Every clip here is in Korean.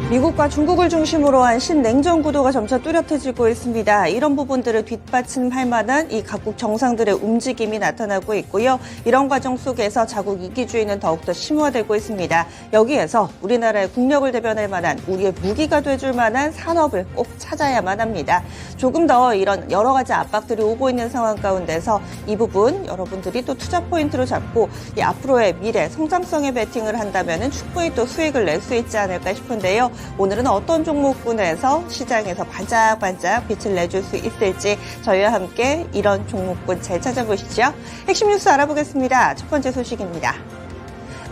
미국과 중국을 중심으로 한 신냉전 구도가 점차 뚜렷해지고 있습니다. 이런 부분들을 뒷받침할 만한 이 각국 정상들의 움직임이 나타나고 있고요. 이런 과정 속에서 자국 이기주의는 더욱더 심화되고 있습니다. 여기에서 우리나라의 국력을 대변할 만한 우리의 무기가 돼줄 만한 산업을 꼭 찾아야만 합니다. 조금 더 이런 여러 가지 압박들이 오고 있는 상황 가운데서 이 부분 여러분들이 또 투자 포인트로 잡고 이 앞으로의 미래 성장성에 베팅을 한다면 충분히 또 수익을 낼 수 있지 않을까 싶은데요. 오늘은 어떤 종목군에서 시장에서 반짝반짝 빛을 내줄 수 있을지 저희와 함께 이런 종목군 잘 찾아보시죠. 핵심 뉴스 알아보겠습니다. 첫 번째 소식입니다.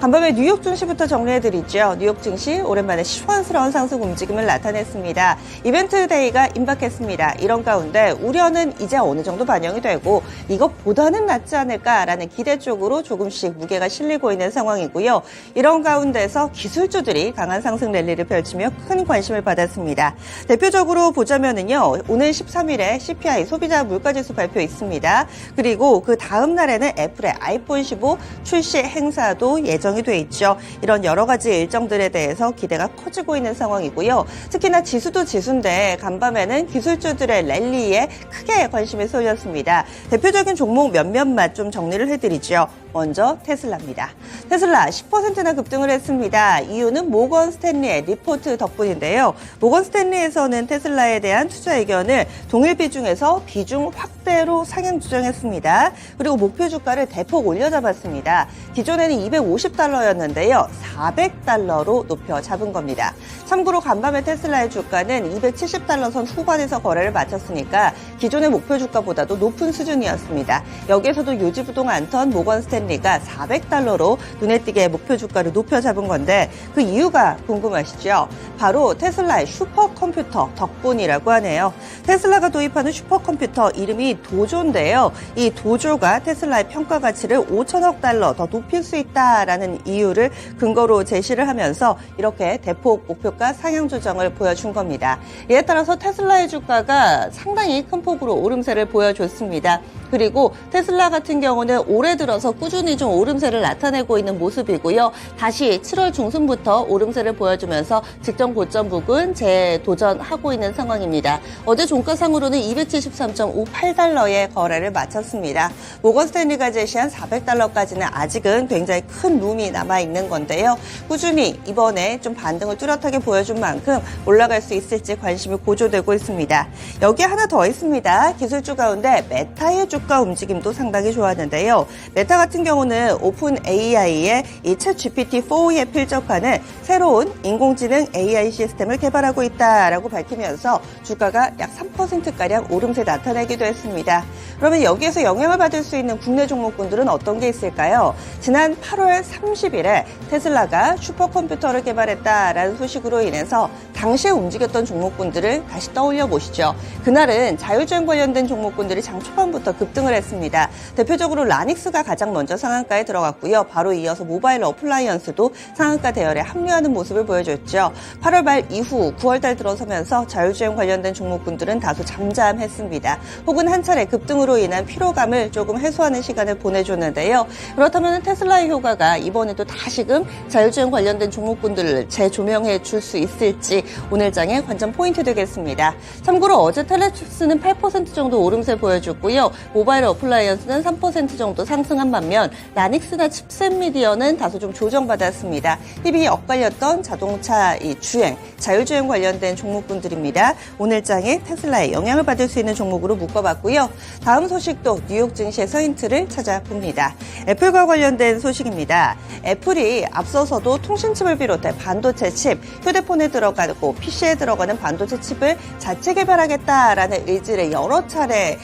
간밤에 뉴욕 증시부터 정리해드리죠. 뉴욕 증시 오랜만에 시원스러운 상승 움직임을 나타냈습니다. 이벤트 데이가 임박했습니다. 이런 가운데 우려는 이제 어느 정도 반영이 되고 이것보다는 낫지 않을까라는 기대 쪽으로 조금씩 무게가 실리고 있는 상황이고요. 이런 가운데서 기술주들이 강한 상승 랠리를 펼치며 큰 관심을 받았습니다. 대표적으로 보자면은요, 오늘 13일에 CPI 소비자 물가지수 발표 있습니다. 그리고 그 다음 날에는 애플의 아이폰 15 출시 행사도 예정이 돼 있죠. 이런 여러 가지 일정들에 대해서 기대가 커지고 있는 상황이고요. 특히나 지수도 지수인데 간밤에는 기술주들의 랠리에 크게 관심이 쏠렸습니다. 대표적인 종목 몇몇만 좀 정리를 해드리죠. 먼저 테슬라입니다. 테슬라 10%나 급등을 했습니다. 이유는 모건 스탠리의 리포트 덕분인데요. 모건 스탠리에서는 테슬라에 대한 투자 의견을 동일 비중에서 비중 확대로 상향 조정했습니다. 그리고 목표 주가를 대폭 올려잡았습니다. 기존에는 250달러였는데요. 400달러로 높여 잡은 겁니다. 참고로 간밤에 테슬라의 주가는 270달러 선 후반에서 거래를 마쳤으니까 기존의 목표 주가보다도 높은 수준이었습니다. 여기에서도 요지부동 않던 모건 스탠리가 400달러로 눈에 띄게 목표 주가를 높여 잡은 건데 그 이유가 궁금하시죠? 바로 테슬라의 슈퍼컴퓨터 덕분이라고 하네요. 테슬라가 도입하는 슈퍼컴퓨터 이름이 도조인데요. 이 도조가 테슬라의 평가 가치를 5천억 달러 더 높일 수 있다라는 이유를 근거로 제시를 하면서 이렇게 대폭 목표가 상향 조정을 보여준 겁니다. 이에 따라서 테슬라의 주가가 상당히 큰 폭으로 오름세를 보여줬습니다. 그리고 테슬라 같은 경우는 올해 들어서 꾸준히 좀 오름세를 나타내고 있는 모습이고요. 다시 7월 중순부터 오름세를 보여주면서 직전 고점 부근 재도전하고 있는 상황입니다. 어제 종가상으로는 273.58달러의 거래를 마쳤습니다. 모건 스탠리가 제시한 400달러까지는 아직은 굉장히 큰 룸이 남아있는 건데요. 꾸준히 이번에 좀 반등을 뚜렷하게 보여준 만큼 올라갈 수 있을지 관심이 고조되고 있습니다. 여기에 하나 더 있습니다. 기술주 가운데 메타의 주가 움직임도 상당히 좋았는데요. 메타 같은 경우는 오픈 AI의 이 챗 GPT-4에 필적하는 새로운 인공지능 AI 시스템을 개발하고 있다라고 밝히면서 주가가 약 3%가량 오름세 나타내기도 했습니다. 그러면 여기에서 영향을 받을 수 있는 국내 종목군들은 어떤 게 있을까요? 지난 8월 30일에 테슬라가 슈퍼컴퓨터를 개발했다라는 소식으로 인해서 당시에 움직였던 종목군들을 다시 떠올려 보시죠. 그날은 자율주행 관련된 종목군들이 장 초반부터 급등을 했습니다. 대표적으로 라닉스가 가장 먼저 상한가에 들어갔고요. 바로 이어서 모바일 어플라이언스도 상한가 대열에 합류하는 모습을 보여줬죠. 8월 말 이후 9월 달 들어서면서 자율주행 관련된 종목군들은 다소 잠잠했습니다. 혹은 한 차례 급등으로 인한 피로감을 조금 해소하는 시간을 보내줬는데요. 그렇다면 테슬라의 효과가 이번에도 다시금 자율주행 관련된 종목군들을 재조명해 줄 수 있을지 오늘 장의 관전 포인트 되겠습니다. 참고로 어제 텔레칩스는 8% 정도 오름세 보여줬고요. 모바일 어플라이언스는 3% 정도 상승한 반면 라닉스나 칩셋 미디어는 다소 좀 조정받았습니다. 힘이 엇갈렸던 자동차 주행, 자율주행 관련된 종목군들입니다. 오늘 장에 테슬라에 영향을 받을 수 있는 종목으로 묶어봤고요. 다음 소식도 뉴욕 증시에서 힌트를 찾아봅니다. 애플과 관련된 소식입니다. 애플이 앞서서도 통신칩을 비롯해 반도체 칩, 휴대폰에 들어가고 PC에 들어가는 반도체 칩을 자체 개발하겠다라는 의지를 여러 차례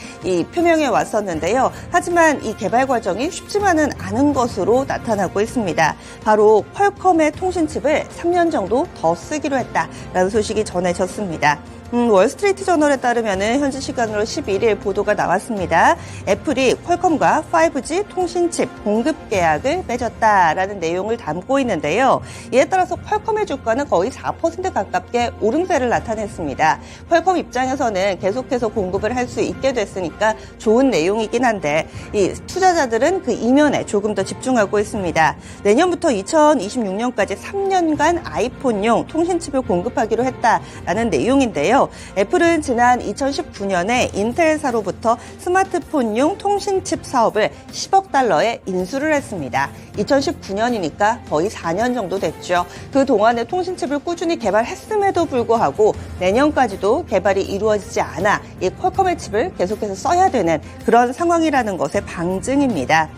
표명해 왔었는데요. 하지만 이 개발 과정이 쉽지만은 않은 것으로 나타나고 있습니다. 바로 퀄컴의 통신칩을 3년 정도 더 쓰기로 했다라는 소식이 전해졌습니다. 월스트리트 저널에 따르면은 현지 시간으로 11일 보도가 나왔습니다. 애플이 퀄컴과 5G 통신칩 공급 계약을 맺었다라는 내용을 담고 있는데요. 이에 따라서 퀄컴의 주가는 거의 4% 가깝게 오름세를 나타냈습니다. 퀄컴 입장에서는 계속해서 공급을 할 수 있게 됐으니까 좋은 내용이긴 한데 이 투자자들은 그 이면에 조금 더 집중하고 있습니다. 내년부터 2026년까지 3년간 아이폰용 통신칩을 공급하기로 했다라는 내용인데요. 애플은 지난 2019년에 인텔사로부터 스마트폰용 통신칩 사업을 10억 달러에 인수를 했습니다. 2019년이니까 거의 4년 정도 됐죠. 그 동안에 통신칩을 꾸준히 개발했음에도 불구하고 내년까지도 개발이 이루어지지 않아 이 퀄컴의 칩을 계속해서 써야 되는 그런 상황이라는 것의 방증입니다.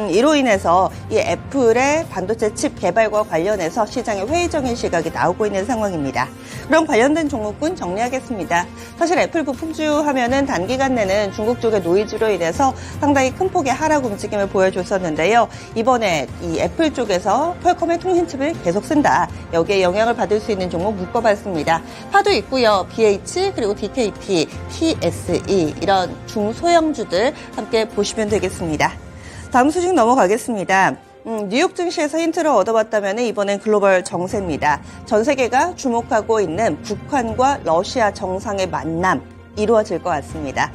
이로 인해서 이 애플의 반도체 칩 개발과 관련해서 시장에 회의적인 시각이 나오고 있는 상황입니다. 그럼 관련된 종목군 정리하겠습니다. 사실 애플 부품주 하면은 단기간 내는 중국 쪽의 노이즈로 인해서 상당히 큰 폭의 하락 움직임을 보여줬었는데요. 이번에 이 애플 쪽에서 퀄컴의 통신칩을 계속 쓴다. 여기에 영향을 받을 수 있는 종목 묶어봤습니다. 파도 있고요. BH 그리고 DKT, TSE 이런 중소형주들 함께 보시면 되겠습니다. 다음 소식 넘어가겠습니다. 뉴욕 증시에서 힌트를 얻어봤다면 이번엔 글로벌 정세입니다. 전 세계가 주목하고 있는 북한과 러시아 정상의 만남. 이루어질 것 같습니다.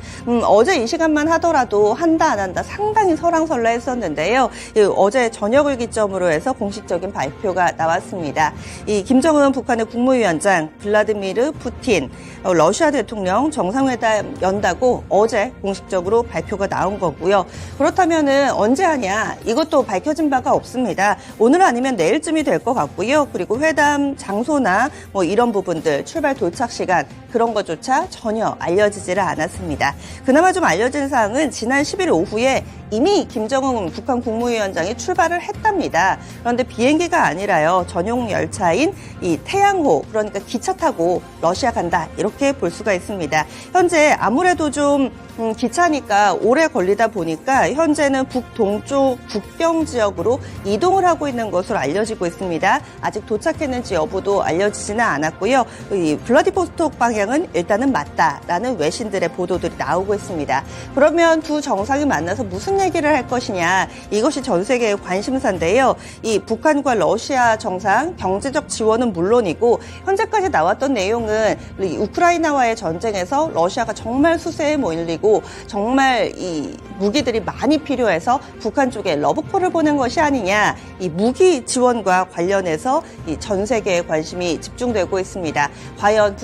어제 이 시간만 하더라도 한다 안 한다 상당히 설왕설래했었는데요. 어제 저녁을 기점으로 해서 공식적인 발표가 나왔습니다. 이 김정은 북한의 국무위원장, 블라디미르 푸틴, 러시아 대통령 정상회담 연다고 어제 공식적으로 발표가 나온 거고요. 그렇다면은 언제 하냐? 이것도 밝혀진 바가 없습니다. 오늘 아니면 내일쯤이 될 것 같고요. 그리고 회담 장소나 뭐 이런 부분들, 출발 도착 시간 그런 것조차 전혀 알려지지를 않았습니다. 그나마 좀 알려진 사항은 지난 10일 오후에 이미 김정은 북한 국무위원장이 출발을 했답니다. 그런데 비행기가 아니라요. 전용 열차인 이 태양호, 그러니까 기차 타고 러시아 간다. 이렇게 볼 수가 있습니다. 현재 아무래도 좀 기차니까 오래 걸리다 보니까 현재는 북동쪽 국경 지역으로 이동을 하고 있는 것으로 알려지고 있습니다. 아직 도착했는지 여부도 알려지지는 않았고요. 이 블라디보스톡 방향은 일단은 맞다라는 외신들의 보도들이 나오고 있습니다. 그러면 두 정상이 만나서 무슨 얘기를 할 것이냐, 이것이 전 세계의 관심사인데요. 이 북한과 러시아 정상 경제적 지원은 물론이고 현재까지 나왔던 내용은 이 우크라이나와의 전쟁에서 러시아가 정말 수세에 몰리고 정말 이 무기들이 많이 필요해서 북한 쪽에 러브콜을 보낸 것이 아니냐, 이 무기 지원과 관련해서 이 전 세계의 관심이 집중되고 있습니다. 과연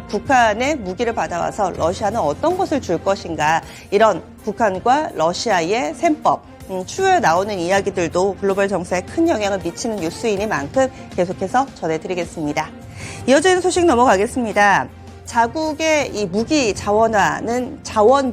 북한의 무기를 받아와서 러시아는 어떤 것을 줄 것인가, 이런 북한과 러시아의 셈법, 추후에 나오는 이야기들도 글로벌 정세에 큰 영향을 미치는 뉴스이니만큼 계속해서 전해드리겠습니다. 이어지는 소식 넘어가겠습니다. 자국의 이 무기 자원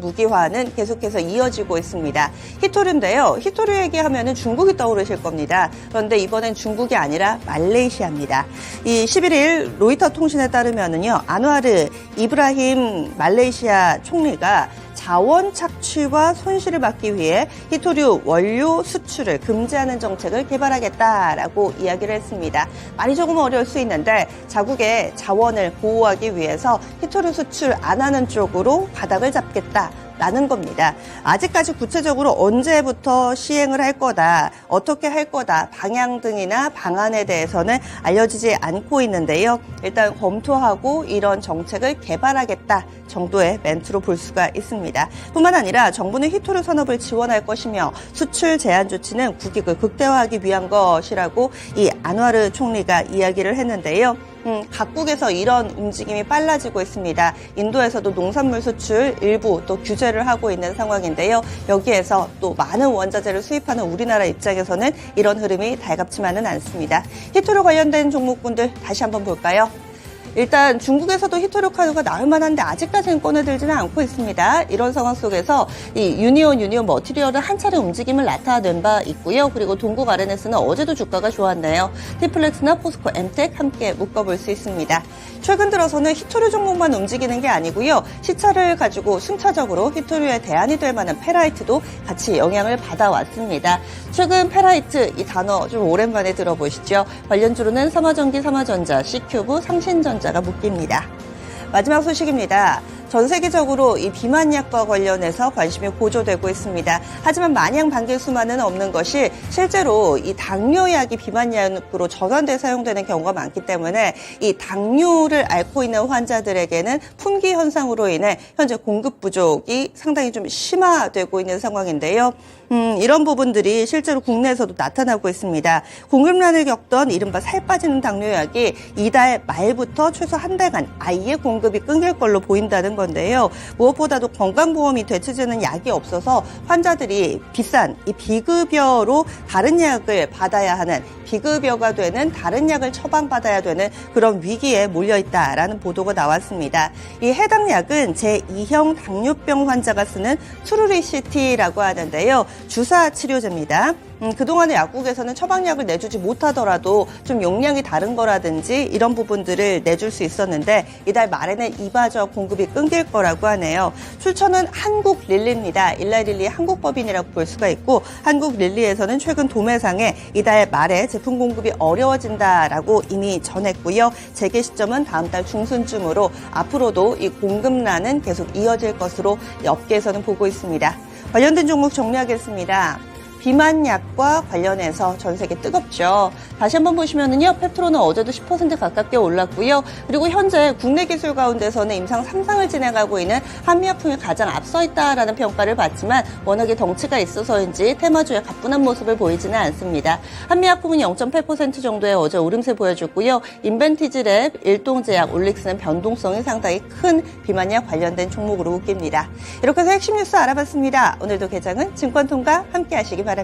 무기화는 계속해서 이어지고 있습니다. 히토류인데요. 히토류 얘기하면은 중국이 떠오르실 겁니다. 그런데 이번엔 중국이 아니라 말레이시아입니다. 이 11일 로이터 통신에 따르면은요, 안와르 이브라힘 말레이시아 총리가 자원 착취와 손실을 막기 위해 히토류 원료 수출을 금지하는 정책을 개발하겠다라고 이야기를 했습니다. 말이 조금 어려울 수 있는데 자국의 자원을 보호하기 위해서 히토류 수출 안 하는 쪽으로 바닥을 잡겠다. 라는 겁니다. 아직까지 구체적으로 언제부터 시행을 할 거다, 어떻게 할 거다, 방향 등이나 방안에 대해서는 알려지지 않고 있는데요. 일단 검토하고 이런 정책을 개발하겠다 정도의 멘트로 볼 수가 있습니다. 뿐만 아니라 정부는 히토류 산업을 지원할 것이며 수출 제한 조치는 국익을 극대화하기 위한 것이라고 이 안와르 총리가 이야기를 했는데요. 각국에서 이런 움직임이 빨라지고 있습니다. 인도에서도 농산물 수출 일부 또 규제를 하고 있는 상황인데요. 여기에서 또 많은 원자재를 수입하는 우리나라 입장에서는 이런 흐름이 달갑지만은 않습니다. 히토류 관련된 종목군들 다시 한번 볼까요? 일단 중국에서도 히토류 카드가 나올 만한데 아직까지는 꺼내들지는 않고 있습니다. 이런 상황 속에서 이 유니온 머티리얼은 한 차례 움직임을 나타낸 바 있고요. 그리고 동국 RNS는 어제도 주가가 좋았네요. 티플렉스나 포스코, 엠텍 함께 묶어볼 수 있습니다. 최근 들어서는 히토류 종목만 움직이는 게 아니고요. 시차를 가지고 순차적으로 히토류의 대안이 될 만한 페라이트도 같이 영향을 받아왔습니다. 최근 페라이트 이 단어 좀 오랜만에 들어보시죠. 관련주로는 삼화전기, 삼화전자, C큐브, 상신전자가 묶입니다. 마지막 소식입니다. 전 세계적으로 이 비만약과 관련해서 관심이 고조되고 있습니다. 하지만 마냥 반길 수만은 없는 것이 실제로 이 당뇨약이 비만약으로 전환돼 사용되는 경우가 많기 때문에 이 당뇨를 앓고 있는 환자들에게는 품귀 현상으로 인해 현재 공급 부족이 상당히 좀 심화되고 있는 상황인데요. 이런 부분들이 실제로 국내에서도 나타나고 있습니다. 공급난을 겪던 이른바 살 빠지는 당뇨약이 이달 말부터 최소 한 달간 아예 공급이 끊길 걸로 보인다는 건데요. 무엇보다도 건강보험이 되치지는 약이 없어서 환자들이 비싼 이 비급여로 다른 약을 받아야 하는, 비급여가 되는 다른 약을 처방받아야 되는 그런 위기에 몰려있다라는 보도가 나왔습니다. 이 해당 약은 제2형 당뇨병 환자가 쓰는 트루리시티라고 하는데요. 주사 치료제입니다. 그동안의 약국에서는 처방약을 내주지 못하더라도 좀 용량이 다른 거라든지 이런 부분들을 내줄 수 있었는데 이달 말에는 이마저 공급이 끊길 거라고 하네요. 출처는 한국릴리입니다. 일라릴리 한국법인이라고 볼 수가 있고, 한국릴리에서는 최근 도매상에 이달 말에 제품 공급이 어려워진다라고 이미 전했고요. 재개 시점은 다음 달 중순쯤으로 앞으로도 이 공급난은 계속 이어질 것으로 업계에서는 보고 있습니다. 관련된 종목 정리하겠습니다. 비만약과 관련해서 전 세계 뜨겁죠. 다시 한번 보시면은요, 페트로는 어제도 10% 가깝게 올랐고요. 그리고 현재 국내 기술 가운데서는 임상 3상을 진행하고 있는 한미약품이 가장 앞서 있다라는 평가를 받지만 워낙에 덩치가 있어서인지 테마주의 가뿐한 모습을 보이지는 않습니다. 한미약품은 0.8% 정도의 어제 오름세 보여줬고요. 인벤티지랩, 일동제약, 올릭스는 변동성이 상당히 큰 비만약 관련된 종목으로 웃깁니다. 이렇게 해서 핵심 뉴스 알아봤습니다. 오늘도 개장은 증권통과 함께 하시기 바랍니다.